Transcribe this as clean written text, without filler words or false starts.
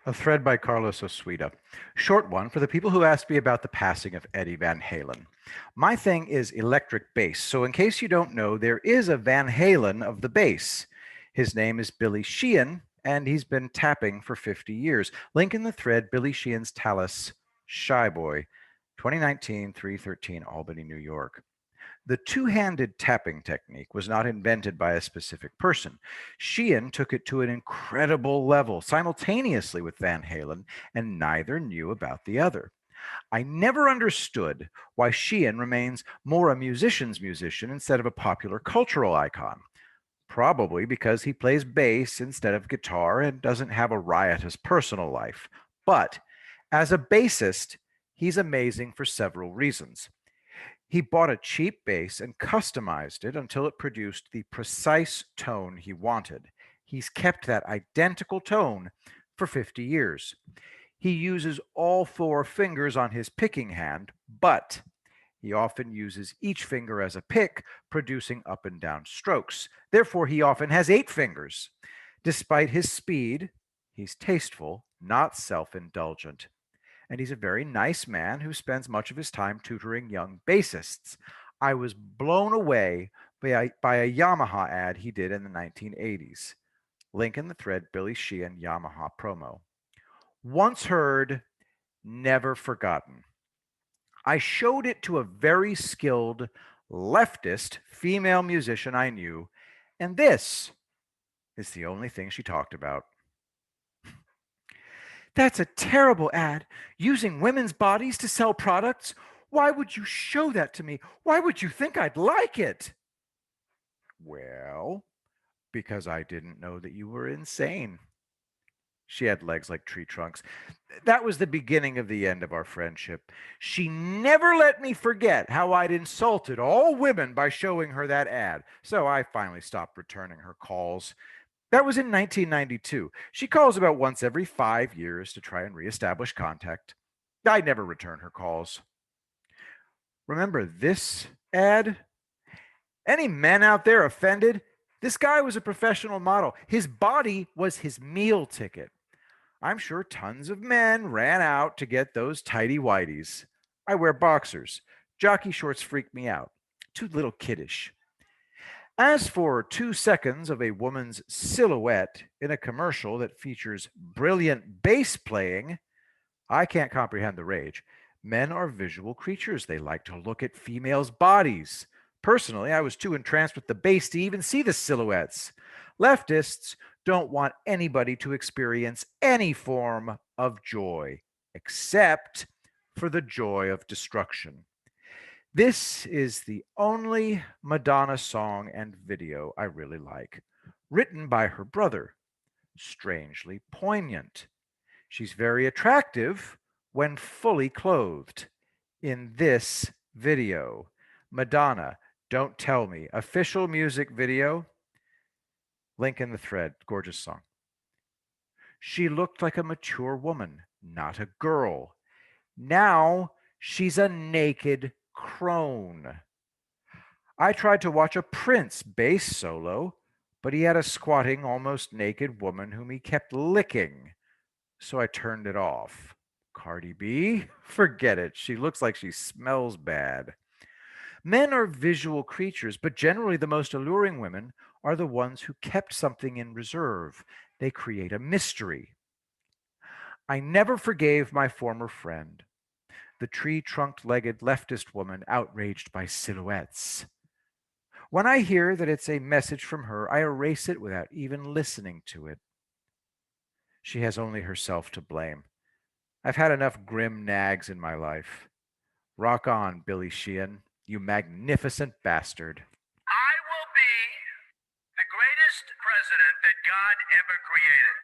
A thread by Carlos Osuita. Short one for the people who asked me about the passing of Eddie Van Halen. My thing is electric bass, so in case you don't know, there is a Van Halen of the bass. His name is Billy Sheehan, and he's been tapping for 50 years. Link in the thread, Billy Sheehan's Talus, Shy Boy, 2019, 313 Albany, New York. The two-handed tapping technique was not invented by a specific person. Sheehan took it to an incredible level simultaneously with Van Halen, and neither knew about the other. I never understood why Sheehan remains more a musician's musician instead of a popular cultural icon. Probably because he plays bass instead of guitar and doesn't have a riotous personal life. But as a bassist, he's amazing for several reasons. He bought a cheap bass and customized it until it produced the precise tone he wanted. He's kept that identical tone for 50 years. He uses all four fingers on his picking hand, but he often uses each finger as a pick, producing up and down strokes. Therefore, he often has 8 fingers. Despite his speed, he's tasteful, not self-indulgent. And he's a very nice man who spends much of his time tutoring young bassists. I was blown away by a Yamaha ad he did in the 1980s. Link in the thread, Billy Sheehan Yamaha promo. Once heard, never forgotten. I showed it to a very skilled leftist female musician I knew, and this is the only thing she talked about. That's a terrible ad. Using women's bodies to sell products? Why would you show that to me? Why would you think I'd like it? Well, because I didn't know that you were insane. She had legs like tree trunks. That was the beginning of the end of our friendship. She never let me forget how I'd insulted all women by showing her that ad. So I finally stopped returning her calls. That was in 1992. She calls about once every 5 years to try and reestablish contact. I never return her calls. Remember this ad? Any men out there offended? This guy was a professional model. His body was his meal ticket. I'm sure tons of men ran out to get those tighty whities. I wear boxers. Jockey shorts freak me out. Too little kiddish. As for 2 seconds of a woman's silhouette in a commercial that features brilliant bass playing, I can't comprehend the rage. Men are visual creatures. They like to look at females' bodies. Personally, I was too entranced with the bass to even see the silhouettes. Leftists don't want anybody to experience any form of joy, except for the joy of destruction. This is the only Madonna song and video I really like, written by her brother. Strangely poignant. She's very attractive when fully clothed. In this video, Madonna, Don't Tell Me, official music video. Link in the thread, gorgeous song. She looked like a mature woman, not a girl. Now she's a naked crone. I tried to watch a Prince bass solo, but he had a squatting, almost naked woman whom he kept licking. So I turned it off. Cardi B? Forget it. She looks like she smells bad. Men are visual creatures, but generally the most alluring women are the ones who kept something in reserve. They create a mystery. I never forgave my former friend, the tree-trunk-legged leftist woman outraged by silhouettes. When I hear that it's a message from her, I erase it without even listening to it. She has only herself to blame. I've had enough grim nags in my life. Rock on, Billy Sheehan, you magnificent bastard. I will be the greatest president that God ever created.